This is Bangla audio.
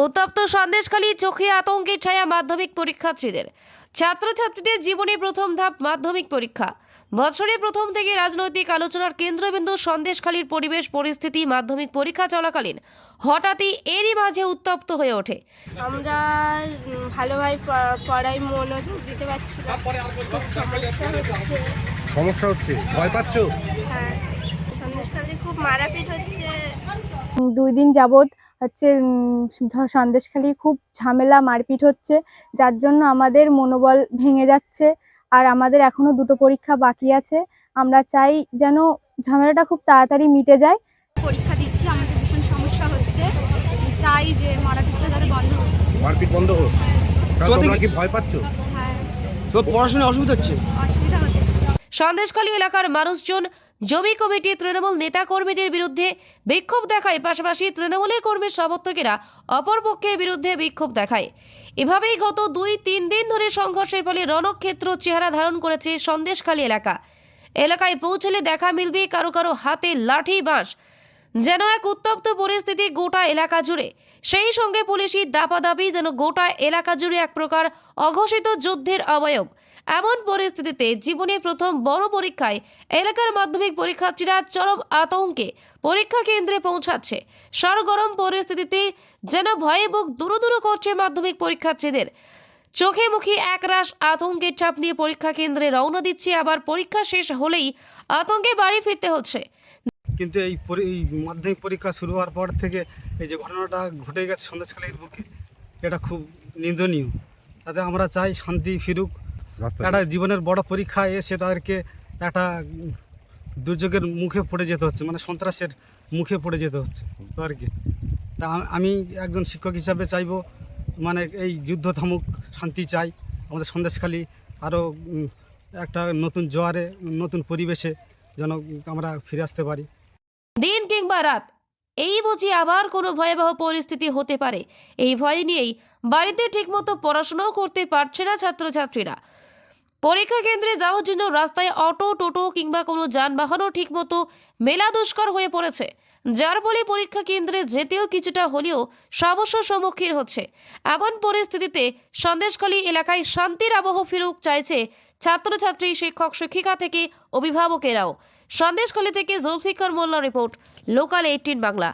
উত্তপ্ত সন্দেশখালী, চোখে আতঙ্কের ছায়া মাধ্যমিক পরীক্ষার্থীদের। ছাত্রছাত্রীদের জীবনে প্রথম ধাপ মাধ্যমিক পরীক্ষা। বছরের প্রথম থেকে রাজনৈতিক আলোচনার কেন্দ্রবিন্দু সন্দেশখালীর পরিবেশ পরিস্থিতি মাধ্যমিক পরীক্ষা চলাকালীন হঠাৎই এরই মাঝে উত্তপ্ত হয়ে ওঠে। আমরা ভালোভাবে পড়ায় মনোযোগ দিতে পারছি না, খুব সমস্যা হচ্ছে, ভয় পাচ্ছ? হ্যাঁ, সন্দেশখালী খুব মারাপিট হচ্ছে। 2 দিন যাবৎ হচ্ছে সন্দেশখালী খুব ঝামেলা মারপিট হচ্ছে, যার জন্য আমাদের মনোবল ভেঙে যাচ্ছে। আর আমাদের এখনো 2টো পরীক্ষা বাকি আছে। আমরা চাই যেন ঝামেলাটা খুব তাড়াতাড়ি মিটে যায়। পরীক্ষা দিচ্ছি, আমাদের ভীষণ সমস্যা হচ্ছে। চাই যে মারাপিটটা যাতে বন্ধ হোক। মারপিট বন্ধ হোক। তোমরা কি ভয় পাচ্ছ? হ্যাঁ, তো পড়াশোনায় অসুবিধা হচ্ছে? অসুবিধা হচ্ছে। সন্দেশখালী এলাকার মানুষজন জমি কমিটি তৃণমূল নেতা কর্মীদের বিরুদ্ধে বিক্ষোভ দেখায়, পাশাপাশি তৃণমূলের কর্মী সমর্থকেরা অপরপক্ষের বিরুদ্ধে বিক্ষোভ দেখায়। এভাবেই গত 2-3 দিন ধরে সংঘর্ষের ফলে রণক্ষেত্র চেহারা ধারণ করেছে সন্দেশখালী এলাকা। এলাকায় পৌঁছলে দেখা মিলবে কারো কারো হাতে লাঠি, বাঁশ। যেন এক উত্তপ্ত পরিস্থিতি গোটা এলাকা জুড়ে। সেই সঙ্গে পুলিশি দাপাদাপি যেন গোটা এলাকা জুড়ে এক প্রকার অঘোষিত যুদ্ধের অবয়ব। এমন পরিস্থিতিতে জীবনে প্রথম বড় পরীক্ষায় এলাকার মাধ্যমিক পরীক্ষার্থীরা চরম আতঙ্কে পরীক্ষা কেন্দ্রে পৌঁছাচ্ছে। সরগরম পরিস্থিতিতে যেন ভয়ে বুক দুরুদুরু করছে মাধ্যমিক পরীক্ষার্থীদের। চোখে মুখে একরাশ আতঙ্কের চাপ নিয়ে পরীক্ষা কেন্দ্রে রওনা দিচ্ছে, আবার পরীক্ষা শেষ হলেই আতঙ্কে বাড়ি ফিরতে হচ্ছে। কিন্তু এই মাধ্যমিক পরীক্ষা শুরু হওয়ার পর থেকে এই যে ঘটনাটা ঘটে গেছে সন্দেশখালীর বুকে, এটা খুব নিন্দনীয়। তাতে আমরা চাই শান্তি ফিরুক। একটা জীবনের বড় পরীক্ষা এসে তাদেরকে একটা দুর্যোগের মুখে পড়ে যেতে হচ্ছে, মানে সন্ত্রাসের মুখে পড়ে যেতে হচ্ছে তাদেরকে। তা আমি একজন শিক্ষক হিসাবে চাইবো, মানে এই যুদ্ধ থামুক, শান্তি চাই। আমাদের সন্দেশখালী আরও একটা নতুন জোয়ারে, নতুন পরিবেশে যেন আমরা ফিরে আসতে পারি। দিন কিংবা রাত, এই বুঝি আবার কোনো ভয়াবহ পরিস্থিতি হতে পারে। এই ভয় নিয়েই বাড়িতে ঠিকমতো পড়াশোনাও করতে পারছে না ছাত্রছাত্রীরা। পরীক্ষা কেন্দ্রে যাওয়ার জন্য রাস্তায় অটো, টোটো কিংবা কোনো যানবাহনও ঠিকমতো মেলা দুষ্কর হয়ে পড়েছে, যার ফলে পরীক্ষা কেন্দ্রে যেতেও কিছুটা হলেও সমস্যার সম্মুখীন হচ্ছে। এমন পরিস্থিতিতে সন্দেশখালী এলাকায় শান্তির আবহ ফিরুক চাইছে ছাত্রছাত্রী, শিক্ষক শিক্ষিকা থেকে অভিভাবকেরাও। সন্দেশখালী থেকে জুলফিকার মোল্লা রিপোর্ট, লোকাল 18 বাংলা।